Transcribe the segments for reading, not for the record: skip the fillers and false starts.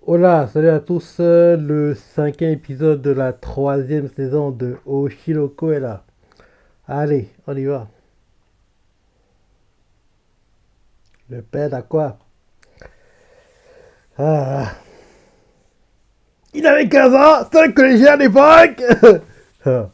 Hola, salut à tous. Le cinquième épisode de la troisième saison de Oshiroko est là. Allez, on y va. Le père à quoi? Ah, il avait 15 ans, c'était un collégien à l'époque. Ah,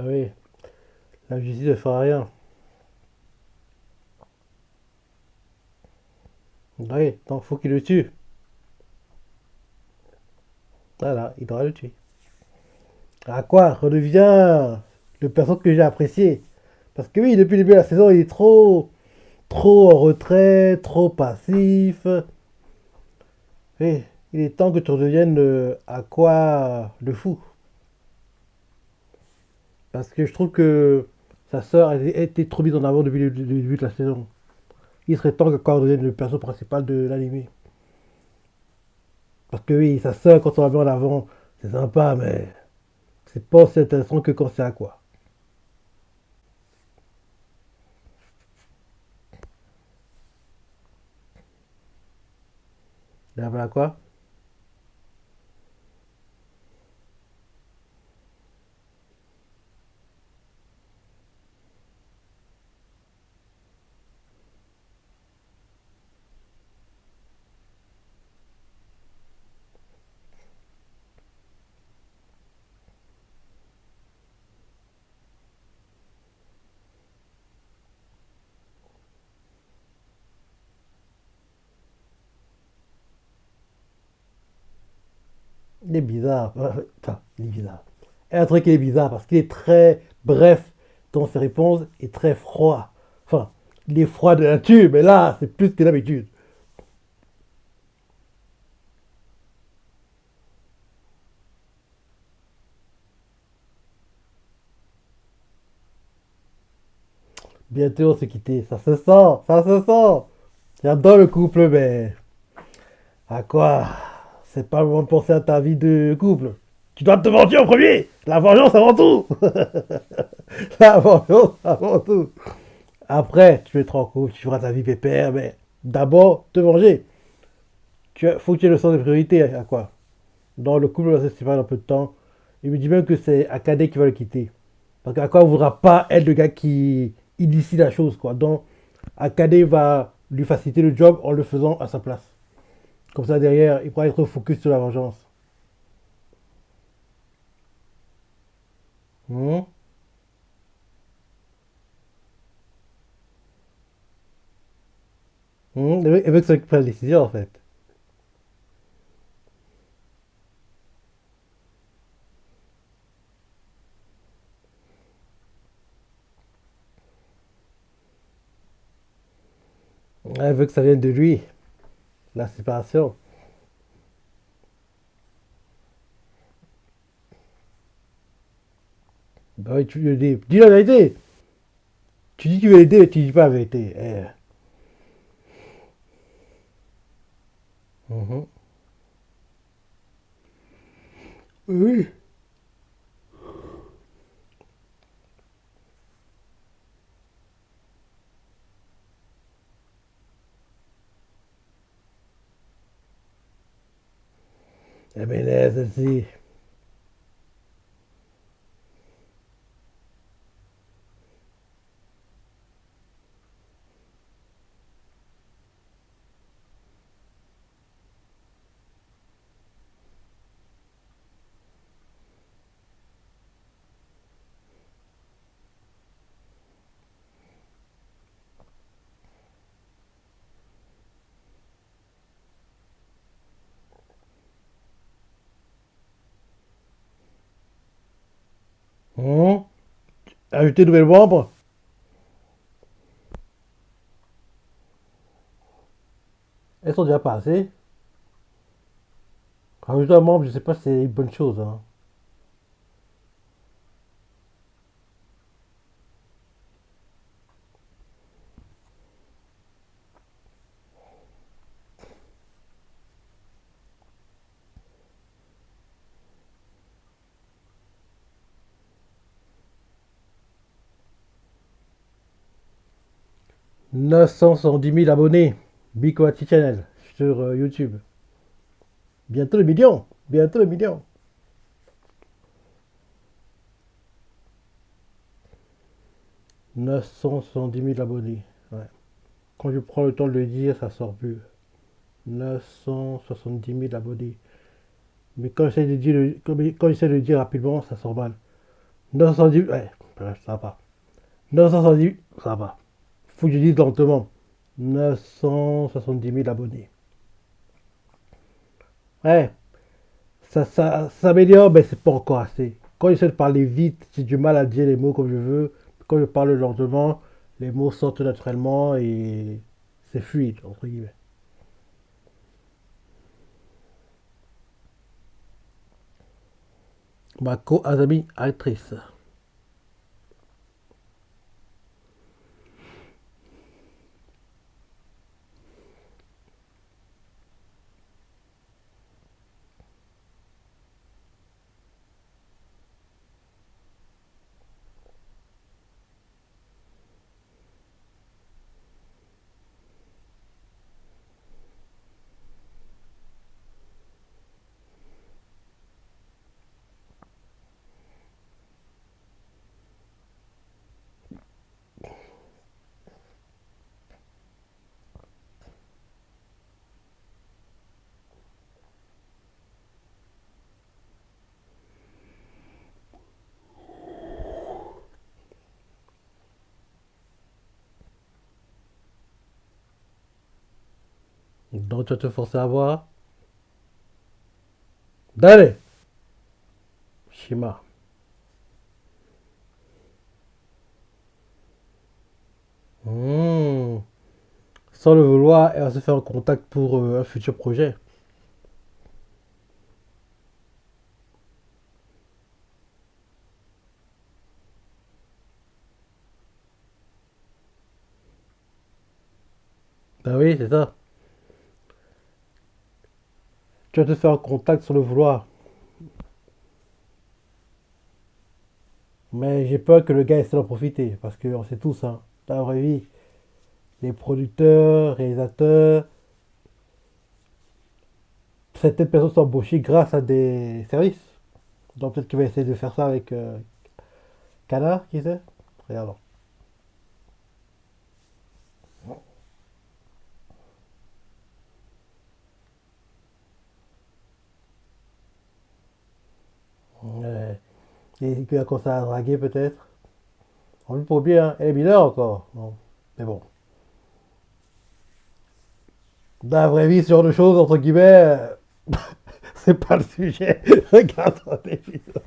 bah oui, la justice ne fera rien. Oui, donc faut qu'il le tue. Voilà, il doit le tuer. À quoi redevient le perso que j'ai apprécié. Parce que oui, depuis le début de la saison, il est trop en retrait, trop passif. Oui, il est temps que tu redeviennes à quoi le fou. Parce que je trouve que sa sœur a été trop mise en avant depuis le début de la saison. Il serait temps que Korra devienne le perso principal de l'anime. Parce que oui, sa sœur, quand on la met en avant, c'est sympa, mais c'est pas aussi intéressant que quand c'est à quoi. Et à quoi? Il est bizarre. Enfin, il est bizarre. Et un truc qui est bizarre parce qu'il est très bref dans ses réponses et très froid. Enfin, il est froid de nature, mais là, c'est plus que d'habitude. Bientôt, on se quitter. Ça se sent, ça se sent. J'adore le couple, mais à quoi? C'est pas le moment de penser à ta vie de couple. Tu dois te mentir en premier. La vengeance avant tout. La vengeance avant tout. Après, tu mettras en couple, tu feras ta vie pépère, mais d'abord, te venger. Faut que tu aies le sens des priorités à quoi? Dans le couple va se séparer dans peu de temps. Il me dit même que c'est Akane qui va le quitter. Parce qu'Akane ne voudra pas être le gars qui initie la chose, quoi. Donc, Akane va lui faciliter le job en le faisant à sa place. Comme ça, derrière, il pourra être focus sur la vengeance. Mhm. Mhm. Elle veut que ça prenne la décision, en fait. Elle veut que ça vienne de lui, la séparation. Bah oui, tu lui dis, dis la vérité. Tu dis que tu veux l'aider, tu dis pas la vérité. Mhm. Oui. Elle m'énerve, celle-ci. Mhm. Ajouter de nouvelles membres. Elles sont déjà passées. Rajouter un membre, je sais pas si c'est une bonne chose. Hein. 970 000 abonnés. Bicoati Channel sur YouTube. Bientôt le million. Bientôt le million. 970 000 abonnés. Ouais. Quand je prends le temps de le dire, ça sort plus. 970 000 abonnés. Mais quand j'essaie de dire, quand j'essaie de le dire rapidement, ça sort mal. 970, ouais, bref, ça va pas. 970, ça va. Faut que je dise lentement. 970 000 abonnés. Ouais, ça s'améliore, mais c'est pas encore assez. Quand j'essaie de parler vite, j'ai du mal à dire les mots comme je veux. Quand je parle lentement, les mots sortent naturellement et c'est fluide, entre guillemets. Mako Azami, actrice. Donc tu vas te forcer à voir. Dale! Shima. Hmm. Sans le vouloir, elle va se faire un contact pour un futur projet. Ben oui, c'est ça. Tu vas te faire un contact sans le vouloir. Mais j'ai peur que le gars essaie d'en profiter. Parce qu'on sait tous, hein, dans la vraie vie, les producteurs, réalisateurs, certaines personnes sont embauchées grâce à des services. Donc peut-être qu'il va essayer de faire ça avec Canard, qui sait. Regardons. Ouais. Et qu'il va commencer à draguer peut-être. On lui pour bien, hein. Elle est mineure encore. Bon. Mais bon. Dans la vraie vie, ce genre de choses, entre guillemets, c'est pas le sujet. Regarde ton épisode.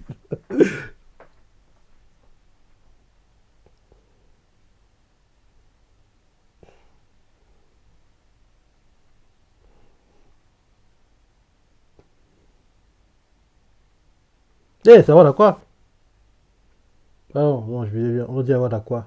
Eh, ça va, quoi? Ah non, non, on dit avoir quoi?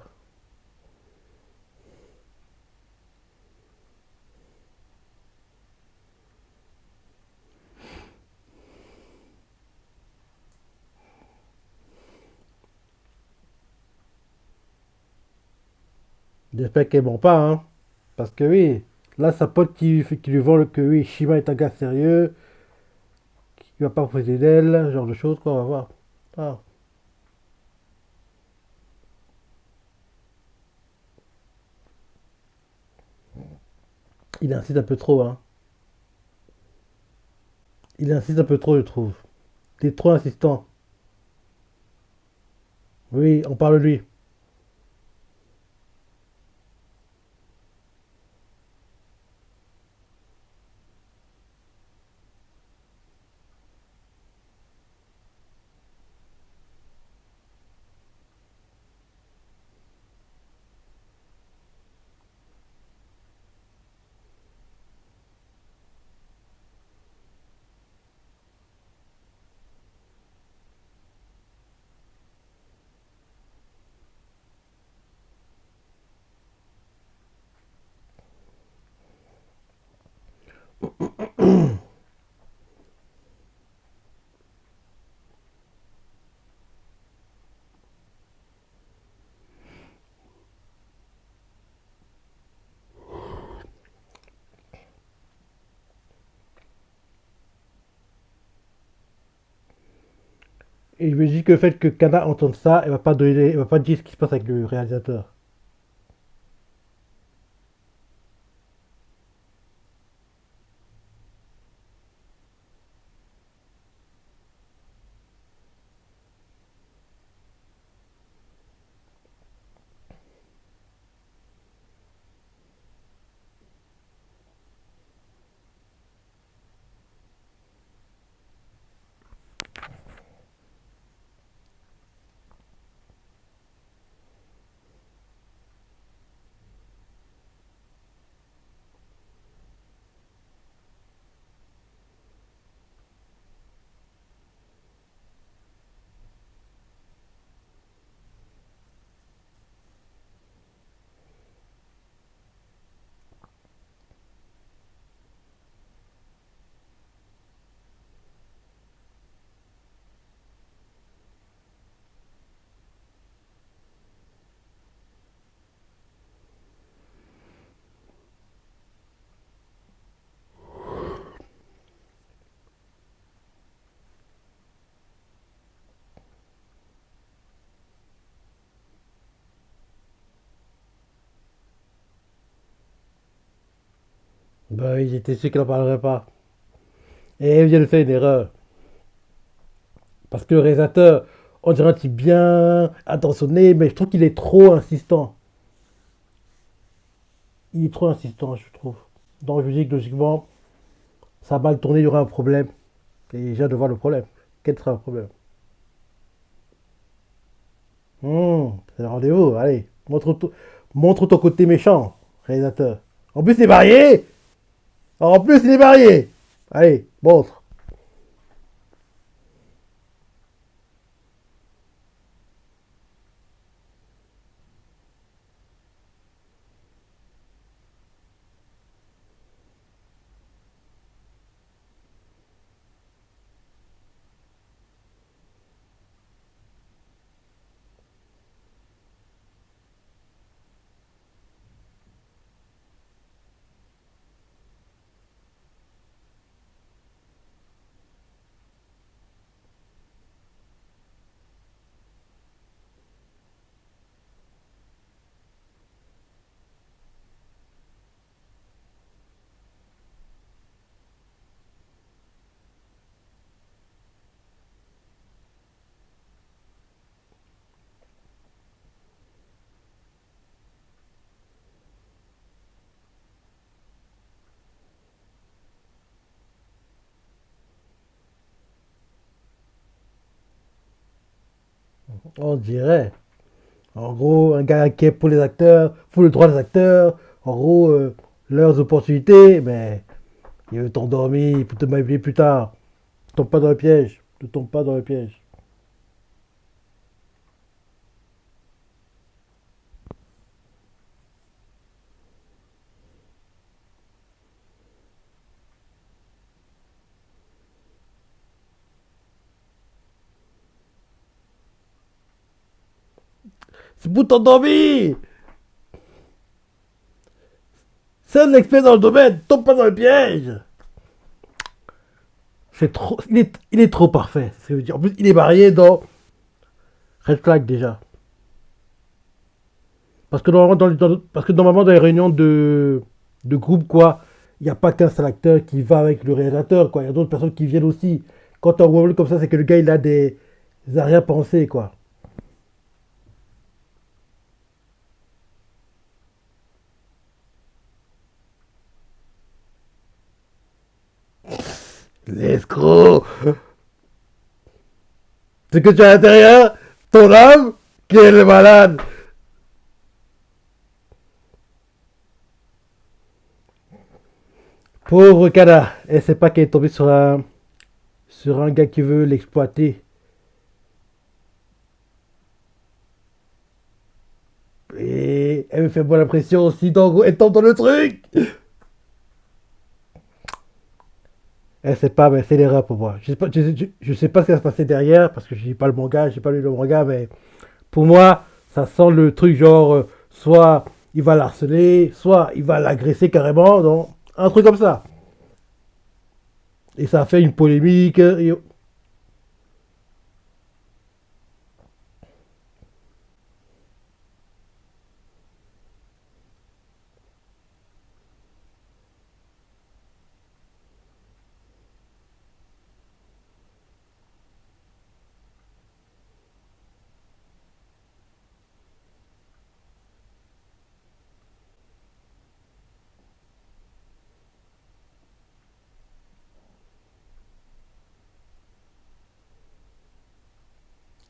J'espère qu'elle ment pas, hein. Parce que oui, là, sa pote qui lui vend que oui, Shima est un gars sérieux, qui va pas profiter d'elle, ce genre de choses, quoi, on va voir. Ah, il insiste un peu trop, hein. Il insiste un peu trop, je trouve. T'es trop insistant. Oui, on parle de lui. Et je me dis que le fait que Kana entende ça, elle va pas dire ce qui se passe avec le réalisateur. Bah, il était sûr qu'elle n'en parlerait pas. Et elle vient de faire une erreur. Parce que le réalisateur, on dirait un type bien attentionné, mais je trouve qu'il est trop insistant. Il est trop insistant, je trouve. Donc je me dis que logiquement, ça a mal tourné, il y aura un problème. Et j'ai hâte de voir le problème. Quel sera le problème? C'est le rendez-vous, allez. Montre ton côté méchant, réalisateur. En plus, il est marié. En plus, il est marié. Allez, montre. On dirait. En gros, un gars qui est pour les acteurs, pour le droit des acteurs. En gros, leurs opportunités, mais il veut t'endormir pour te manipuler plus tard. Ne tombe pas dans le piège. Ne tombe pas dans le piège. C'est pour t'endormir. C'est un expert dans le domaine. Tombe pas dans le piège. C'est trop, il est trop parfait. C'est ce que je veux dire. En plus, il est marié dans Red Flag déjà. Parce que normalement dans les réunions de groupe, quoi, il n'y a pas qu'un seul acteur qui va avec le réalisateur, quoi. Il y a d'autres personnes qui viennent aussi. Quand on voit comme ça, c'est que le gars, il a des arrière-pensées, quoi. L'escroc. C'est que tu as à l'intérieur, ton âme, qui est le malade. Pauvre Kana. Elle sait pas qu'elle est tombée sur un gars qui veut l'exploiter. Et elle me fait bonne impression aussi, donc elle tombe dans le truc. c'est pas, mais c'est l'erreur pour moi. Je sais pas ce qui va se passer derrière, parce que je lis pas le manga, j'ai pas lu le manga, mais pour moi, ça sent le truc genre, soit il va la harceler, soit il va l'agresser carrément, donc un truc comme ça. Et ça fait une polémique.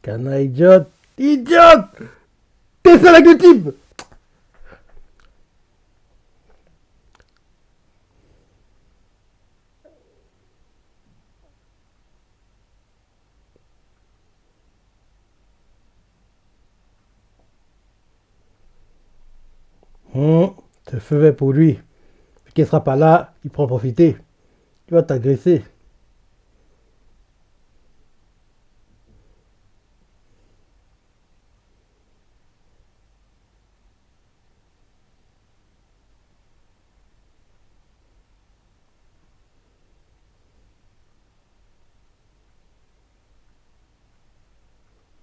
Cana idiote. Idiote. T'es seul avec le type. Hum, C'est feu vert pour lui. Qu'il sera pas là, il prend profiter. Il va t'agresser.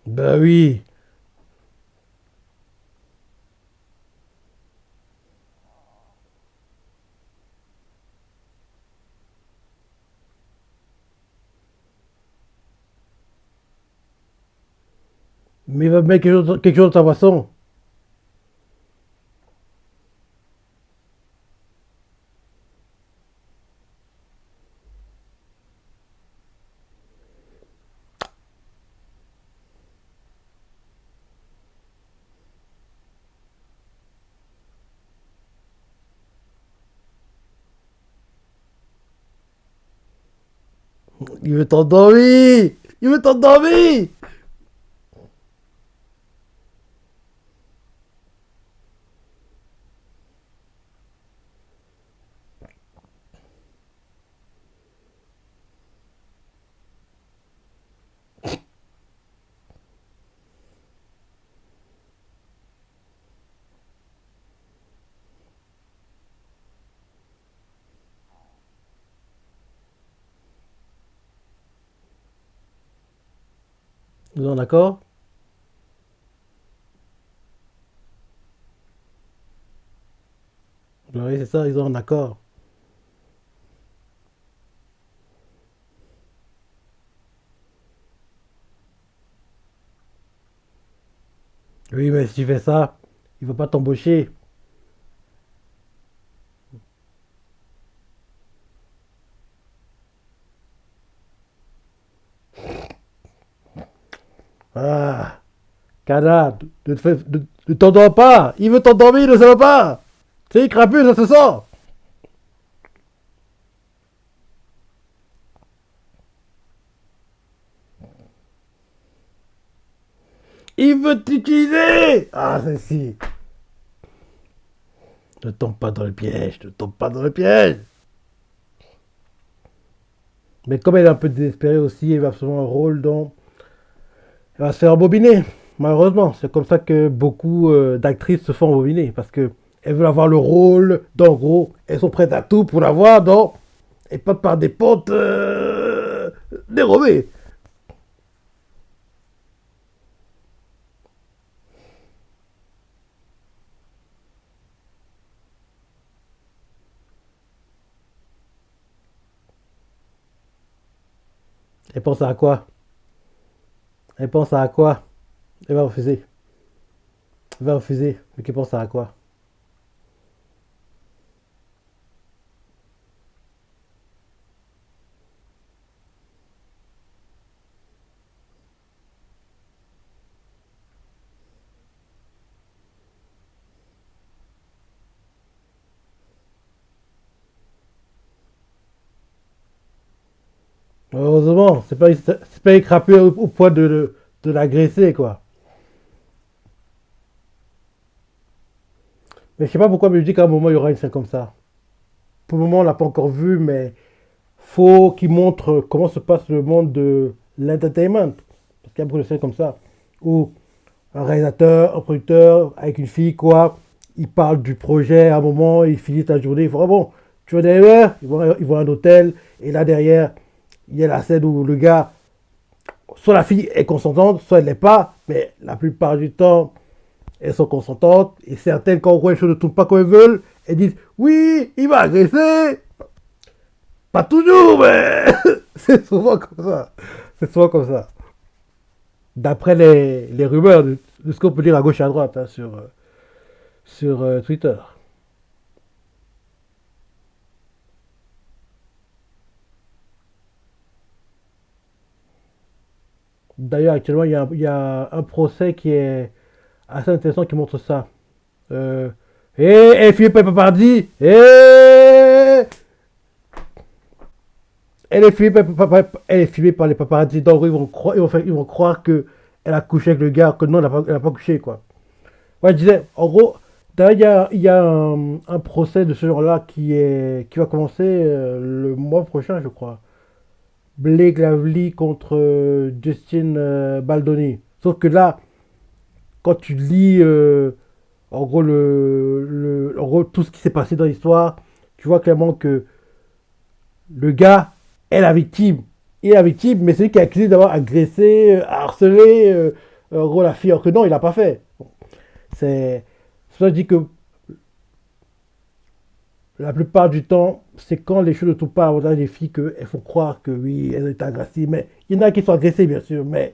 Bah oui. Mais il va mettre quelque chose de ta façon. Il veut t'endormir. Il veut t'endormir. Nous en d'accord? Bah oui, c'est ça, ils sont en accord. Oui, mais si tu fais ça, il va pas t'embaucher. Ah, canard, ne t'endors pas. Il veut t'endormir, ne ça va pas. C'est crapule, ça se sent. Il veut t'utiliser. Ah, ceci. Ne tombe pas dans le piège, ne tombe pas dans le piège. Mais comme elle est un peu désespérée aussi, elle va absolument un rôle dont elle va se faire embobiner. Malheureusement, c'est comme ça que beaucoup d'actrices se font embobiner parce que elles veulent avoir le rôle, donc gros, elles sont prêtes à tout pour l'avoir, donc et pas par des potes dérobés. Elle pense à quoi? Elle pense à quoi? Elle va refuser. Elle va refuser. Mais qu'elle pense à quoi? Heureusement, c'est pas écrapé au point de l'agresser, quoi. Mais je sais pas pourquoi, mais je dis qu'à un moment, il y aura une scène comme ça. Pour le moment, on l'a pas encore vu, mais faut qu'il montre comment se passe le monde de l'entertainment. Parce qu'il y a beaucoup de scènes comme ça, où un réalisateur, un producteur, avec une fille, quoi, il parle du projet à un moment, il finit ta journée, il faut, ah bon, tu vas derrière, ils vont à un hôtel, et là derrière, il y a la scène où le gars, soit la fille est consentante, soit elle l'est pas, mais la plupart du temps, elles sont consentantes, et certaines, quand on voit les choses ne tournent pas comme elles veulent, elles disent, oui, il m'a agressé, pas toujours, mais c'est souvent comme ça. C'est souvent comme ça. D'après les rumeurs de ce qu'on peut dire à gauche et à droite hein, sur Twitter. D'ailleurs, actuellement, il y a un procès qui est assez intéressant qui montre ça. Euh, elle est filmée par les paparazzi. Elle est filmée par les paparazzi. Donc, ils vont croire que elle a couché avec le gars, que non, elle n'a pas couché, quoi. Ouais, je disais, en gros, d'ailleurs, il y a un procès de ce genre-là qui va commencer le mois prochain, je crois. Blake Lively contre Justin Baldoni. Sauf que là, quand tu lis en gros, en gros tout ce qui s'est passé dans l'histoire, tu vois clairement que le gars est la victime. Il est la victime, mais c'est lui qui est accusé d'avoir agressé, harcelé en gros la fille. Alors que non, il l'a pas fait. Bon, c'est ça que je dis que la plupart du temps, c'est quand les choses ne tournent pas à des filles qu'elles font croire que oui, elles ont été agressées. Mais il y en a qui sont agressées, bien sûr. Mais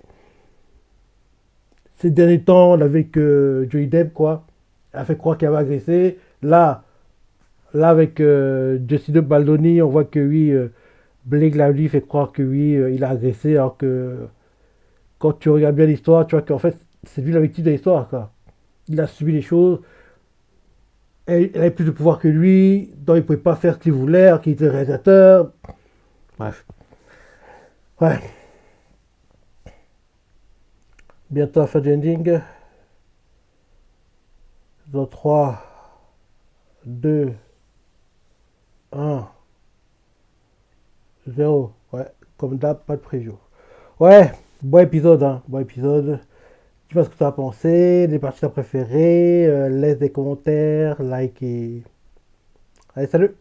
ces derniers temps, avec Johnny Depp, quoi, elle a fait croire qu'elle avait agressé. Là avec Jessica Baldoni, on voit que oui, Blake Lively fait croire que oui, il a agressé. Alors que quand tu regardes bien l'histoire, tu vois qu'en fait, c'est lui la victime de l'histoire, quoi. Il a subi les choses. Elle avait plus de pouvoir que lui, donc il ne pouvait pas faire ce qu'il voulait, alors qu'il était réalisateur. Bref. Ouais. Bientôt à la fin du ending. Dans 3, 2, 1, 0. Ouais. Comme d'hab, pas de preview. Ouais. Bon épisode, hein. Bon épisode. Tu vois ce que tu as pensé, des parties préférées, laisse des commentaires, like et... Allez, salut!